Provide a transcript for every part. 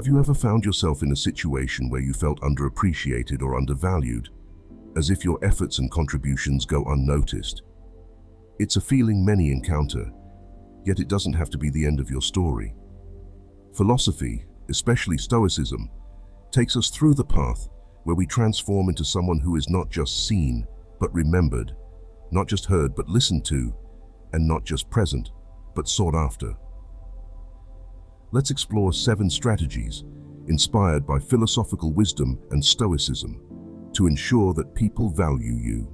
Have you ever found yourself in a situation where you felt underappreciated or undervalued, as if your efforts and contributions go unnoticed? It's a feeling many encounter, yet it doesn't have to be the end of your story. Philosophy, especially Stoicism, takes us through the path where we transform into someone who is not just seen, but remembered, not just heard, but listened to, and not just present, but sought after. Let's explore 7 strategies inspired by philosophical wisdom and Stoicism to ensure that people value you.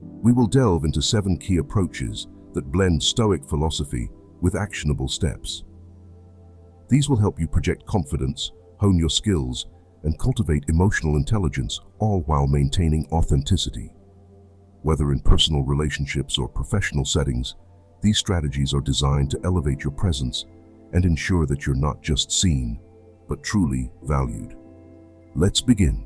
We will delve into 7 key approaches that blend Stoic philosophy with actionable steps. These will help you project confidence, hone your skills, and cultivate emotional intelligence, all while maintaining authenticity. Whether in personal relationships or professional settings, these strategies are designed to elevate your presence and ensure that you're not just seen, but truly valued. Let's begin.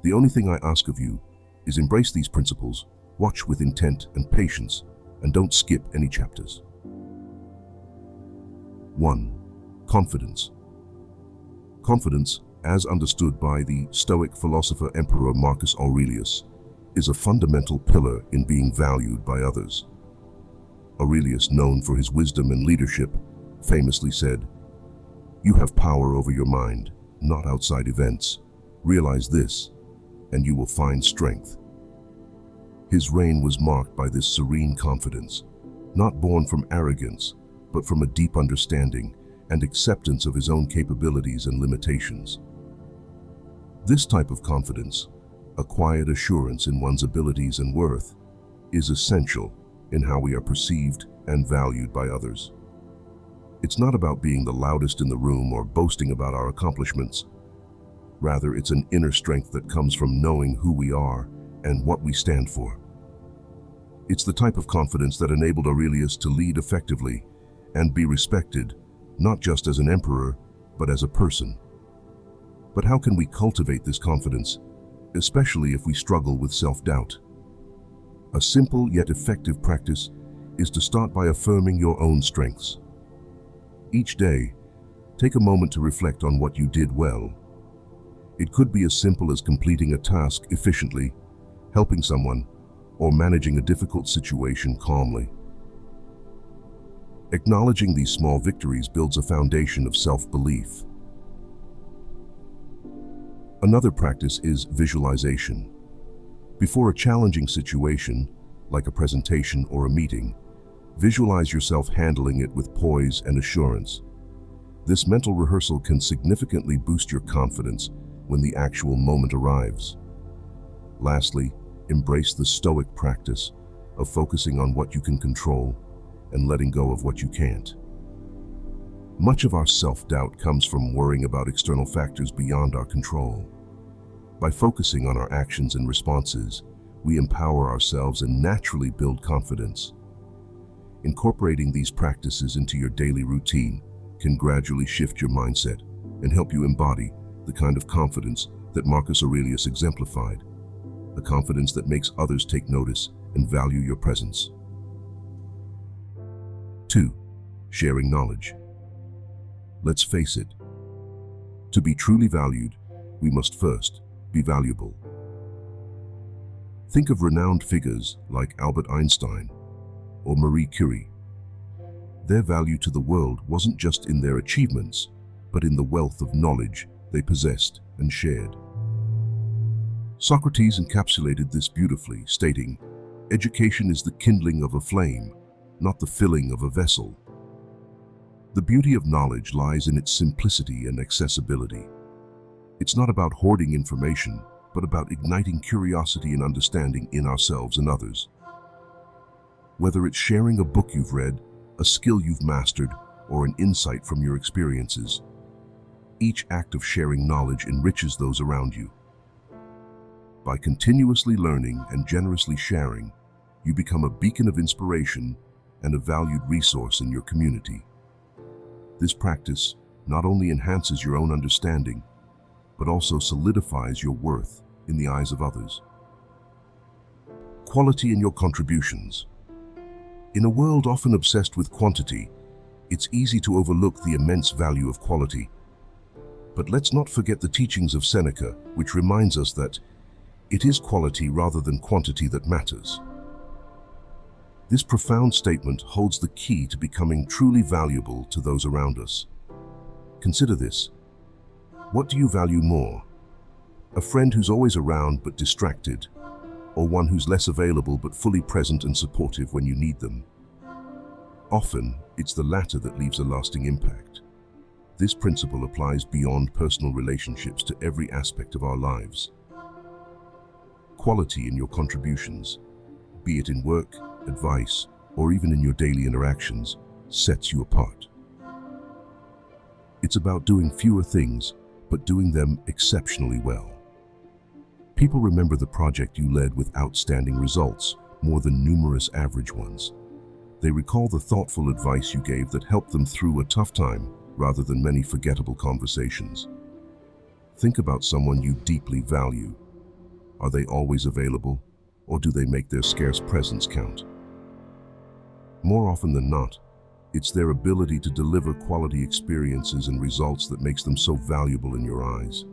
The only thing I ask of you is embrace these principles, watch with intent and patience, and don't skip any chapters. 1. Confidence. Confidence, as understood by the Stoic philosopher Emperor Marcus Aurelius, is a fundamental pillar in being valued by others. Aurelius, known for his wisdom and leadership, famously said, "You have power over your mind, not outside events. Realize this, and you will find strength." His reign was marked by this serene confidence, not born from arrogance, but from a deep understanding and acceptance of his own capabilities and limitations. This type of confidence, a quiet assurance in one's abilities and worth, is essential in how we are perceived and valued by others. It's not about being the loudest in the room or boasting about our accomplishments. Rather, it's an inner strength that comes from knowing who we are and what we stand for. It's the type of confidence that enabled Aurelius to lead effectively and be respected, not just as an emperor, but as a person. But how can we cultivate this confidence, especially if we struggle with self-doubt? A simple yet effective practice is to start by affirming your own strengths. Each day, take a moment to reflect on what you did well. It could be as simple as completing a task efficiently, helping someone, or managing a difficult situation calmly. Acknowledging these small victories builds a foundation of self-belief. Another practice is visualization. Before a challenging situation, like a presentation or a meeting, visualize yourself handling it with poise and assurance. This mental rehearsal can significantly boost your confidence when the actual moment arrives. Lastly, embrace the Stoic practice of focusing on what you can control and letting go of what you can't. Much of our self-doubt comes from worrying about external factors beyond our control. By focusing on our actions and responses, we empower ourselves and naturally build confidence. Incorporating these practices into your daily routine can gradually shift your mindset and help you embody the kind of confidence that Marcus Aurelius exemplified, a confidence that makes others take notice and value your presence. 2. Sharing knowledge. Let's face it, to be truly valued, we must first be valuable. Think of renowned figures like Albert Einstein or Marie Curie. Their value to the world wasn't just in their achievements, but in the wealth of knowledge they possessed and shared. Socrates encapsulated this beautifully, stating, "Education is the kindling of a flame, not the filling of a vessel." The beauty of knowledge lies in its simplicity and accessibility. It's not about hoarding information, but about igniting curiosity and understanding in ourselves and others. Whether it's sharing a book you've read, a skill you've mastered, or an insight from your experiences, each act of sharing knowledge enriches those around you. By continuously learning and generously sharing, you become a beacon of inspiration and a valued resource in your community. This practice not only enhances your own understanding, but also solidifies your worth in the eyes of others. Quality in your contributions. In a world often obsessed with quantity, It's easy to overlook the immense value of quality. But let's not forget the teachings of Seneca, which reminds us that it is quality rather than quantity that matters. This profound statement holds the key to becoming truly valuable to those around us. Consider this. What do you value more? A friend who's always around but distracted, or one who's less available but fully present and supportive when you need them? Often, it's the latter that leaves a lasting impact. This principle applies beyond personal relationships to every aspect of our lives. Quality in your contributions, be it in work, advice, or even in your daily interactions, sets you apart. It's about doing fewer things, but doing them exceptionally well. People remember the project you led with outstanding results more than numerous average ones. They recall the thoughtful advice you gave that helped them through a tough time rather than many forgettable conversations. Think about someone you deeply value. Are they always available, or do they make their scarce presence count? More often than not, it's their ability to deliver quality experiences and results that makes them so valuable in your eyes.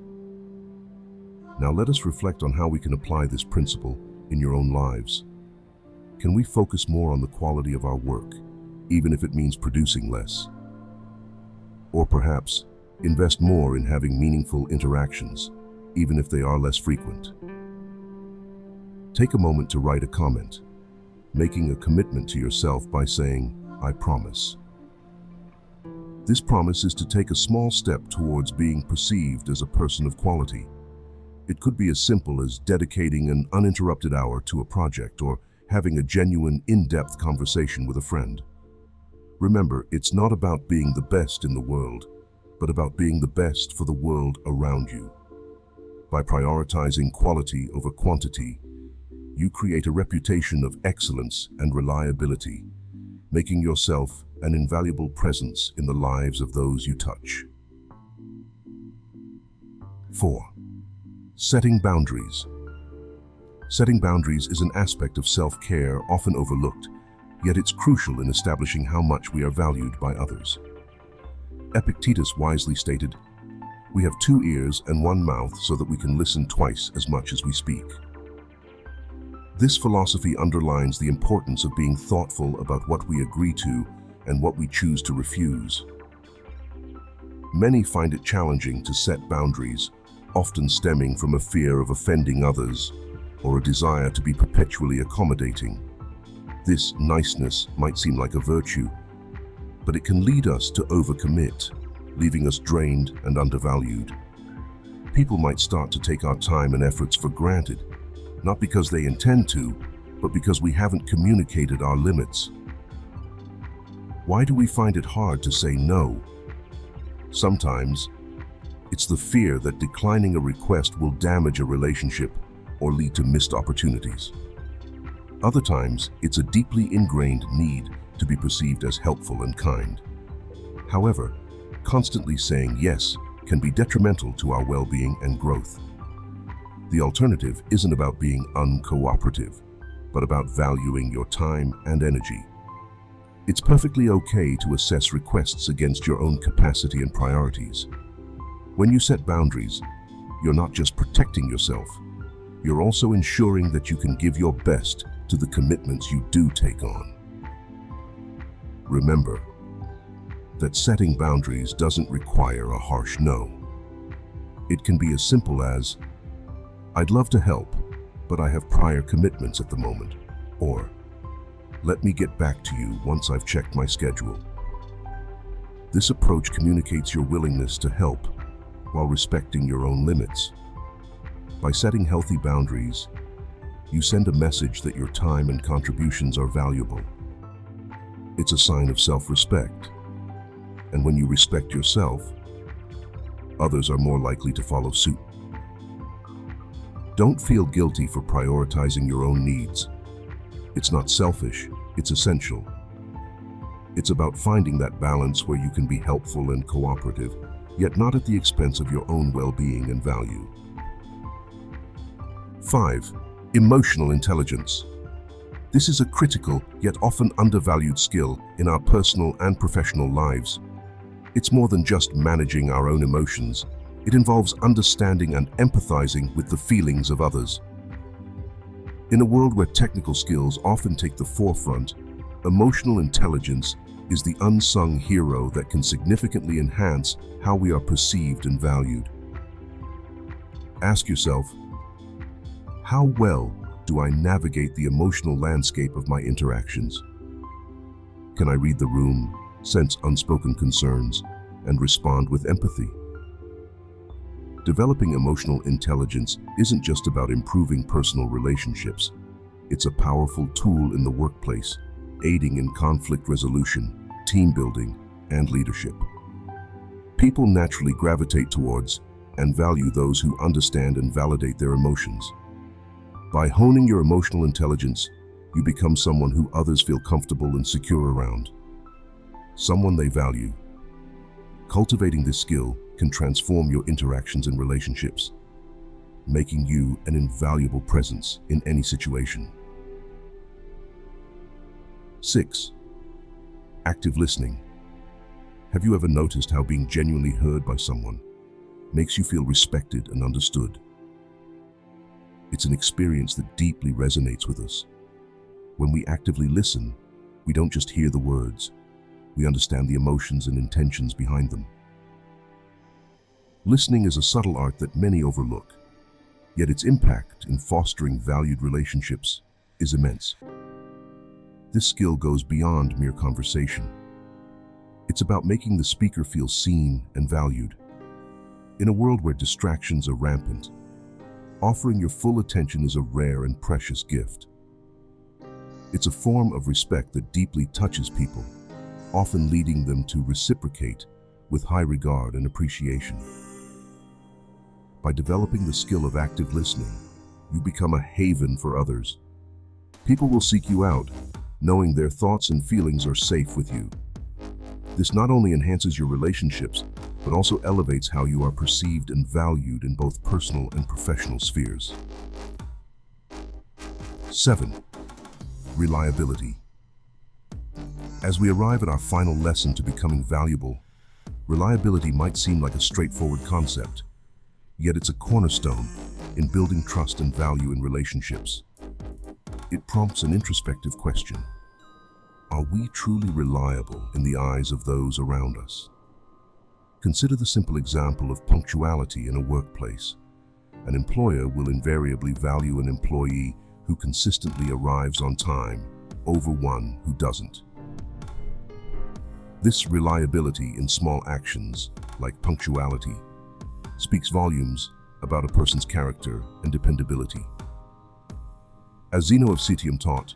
Now let us reflect on how we can apply this principle in your own lives. Can we focus more on the quality of our work, even if it means producing less? Or perhaps invest more in having meaningful interactions, even if they are less frequent? Take a moment to write a comment, making a commitment to yourself by saying, "I promise." This promise is to take a small step towards being perceived as a person of quality. It could be as simple as dedicating an uninterrupted hour to a project or having a genuine, in-depth conversation with a friend. Remember, it's not about being the best in the world, but about being the best for the world around you. By prioritizing quality over quantity, you create a reputation of excellence and reliability, making yourself an invaluable presence in the lives of those you touch. 4. Setting boundaries. Setting boundaries is an aspect of self-care often overlooked, yet it's crucial in establishing how much we are valued by others. Epictetus wisely stated, "We have 2 ears and 1 mouth so that we can listen twice as much as we speak." This philosophy underlines the importance of being thoughtful about what we agree to and what we choose to refuse. Many find it challenging to set boundaries, often stemming from a fear of offending others or a desire to be perpetually accommodating. This niceness might seem like a virtue, but it can lead us to overcommit, leaving us drained and undervalued. People might start to take our time and efforts for granted, not because they intend to, but because we haven't communicated our limits. Why do we find it hard to say no? Sometimes, it's the fear that declining a request will damage a relationship or lead to missed opportunities. Other times, it's a deeply ingrained need to be perceived as helpful and kind. However, constantly saying yes can be detrimental to our well-being and growth. The alternative isn't about being uncooperative, but about valuing your time and energy. It's perfectly okay to assess requests against your own capacity and priorities. When you set boundaries, you're not just protecting yourself, you're also ensuring that you can give your best to the commitments you do take on. Remember that setting boundaries doesn't require a harsh no. It can be as simple as, "I'd love to help, but I have prior commitments at the moment," or "Let me get back to you once I've checked my schedule." This approach communicates your willingness to help while respecting your own limits. By setting healthy boundaries, you send a message that your time and contributions are valuable. It's a sign of self-respect. And when you respect yourself, others are more likely to follow suit. Don't feel guilty for prioritizing your own needs. It's not selfish, it's essential. It's about finding that balance where you can be helpful and cooperative, yet not at the expense of your own well-being and value. 5. Emotional intelligence. This is a critical, yet often undervalued skill in our personal and professional lives. It's more than just managing our own emotions. It involves understanding and empathizing with the feelings of others. In a world where technical skills often take the forefront, emotional intelligence is the unsung hero that can significantly enhance how we are perceived and valued. Ask yourself, how well do I navigate the emotional landscape of my interactions? Can I read the room, sense unspoken concerns, and respond with empathy? Developing emotional intelligence isn't just about improving personal relationships. It's a powerful tool in the workplace, aiding in conflict resolution, team building, and leadership. People naturally gravitate towards and value those who understand and validate their emotions. By honing your emotional intelligence, you become someone who others feel comfortable and secure around, someone they value. Cultivating this skill can transform your interactions and relationships, making you an invaluable presence in any situation. 6. Active listening. Have you ever noticed how being genuinely heard by someone makes you feel respected and understood? It's an experience that deeply resonates with us. When we actively listen, we don't just hear the words, we understand the emotions and intentions behind them. Listening is a subtle art that many overlook, yet its impact in fostering valued relationships is immense. This skill goes beyond mere conversation. It's about making the speaker feel seen and valued. In a world where distractions are rampant, offering your full attention is a rare and precious gift. It's a form of respect that deeply touches people, often leading them to reciprocate with high regard and appreciation. By developing the skill of active listening, you become a haven for others. People will seek you out, knowing their thoughts and feelings are safe with you. This not only enhances your relationships, but also elevates how you are perceived and valued in both personal and professional spheres. 7. Reliability. As we arrive at our final lesson to becoming valuable, reliability might seem like a straightforward concept, yet it's a cornerstone in building trust and value in relationships. It prompts an introspective question. Are we truly reliable in the eyes of those around us? Consider the simple example of punctuality in a workplace. An employer will invariably value an employee who consistently arrives on time over one who doesn't. This reliability in small actions, like punctuality, speaks volumes about a person's character and dependability. As Zeno of Citium taught,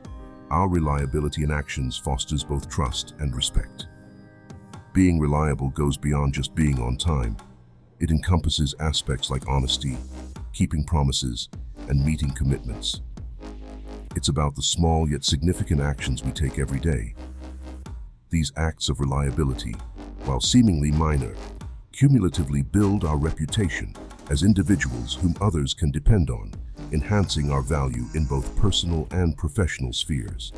our reliability in actions fosters both trust and respect. Being reliable goes beyond just being on time. It encompasses aspects like honesty, keeping promises, and meeting commitments. It's about the small yet significant actions we take every day. These acts of reliability, while seemingly minor, cumulatively build our reputation as individuals whom others can depend on, enhancing our value in both personal and professional spheres.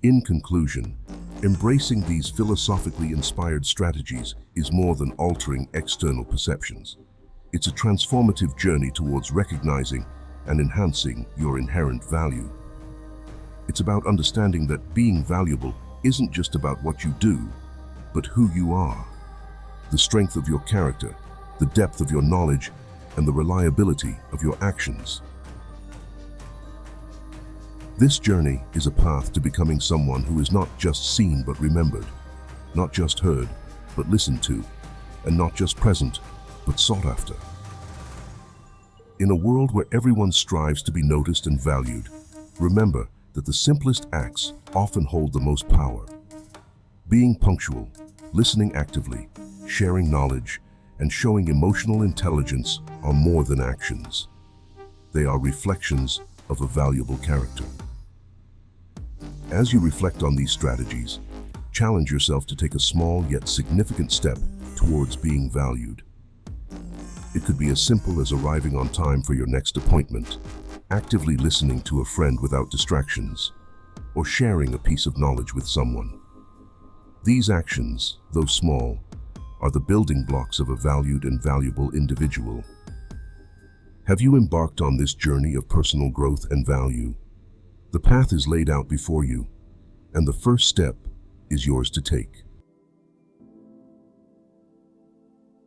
In conclusion, embracing these philosophically inspired strategies is more than altering external perceptions. It's a transformative journey towards recognizing and enhancing your inherent value. It's about understanding that being valuable isn't just about what you do, but who you are. The strength of your character, the depth of your knowledge, and the reliability of your actions. This journey is a path to becoming someone who is not just seen but remembered, not just heard but listened to, and not just present but sought after. In a world where everyone strives to be noticed and valued, remember that the simplest acts often hold the most power. Being punctual, listening actively, sharing knowledge, and showing emotional intelligence are more than actions. They are reflections of a valuable character. As you reflect on these strategies, challenge yourself to take a small yet significant step towards being valued. It could be as simple as arriving on time for your next appointment, actively listening to a friend without distractions, or sharing a piece of knowledge with someone. These actions, though small, are the building blocks of a valued and valuable individual. Have you embarked on this journey of personal growth and value? The path is laid out before you, and the first step is yours to take.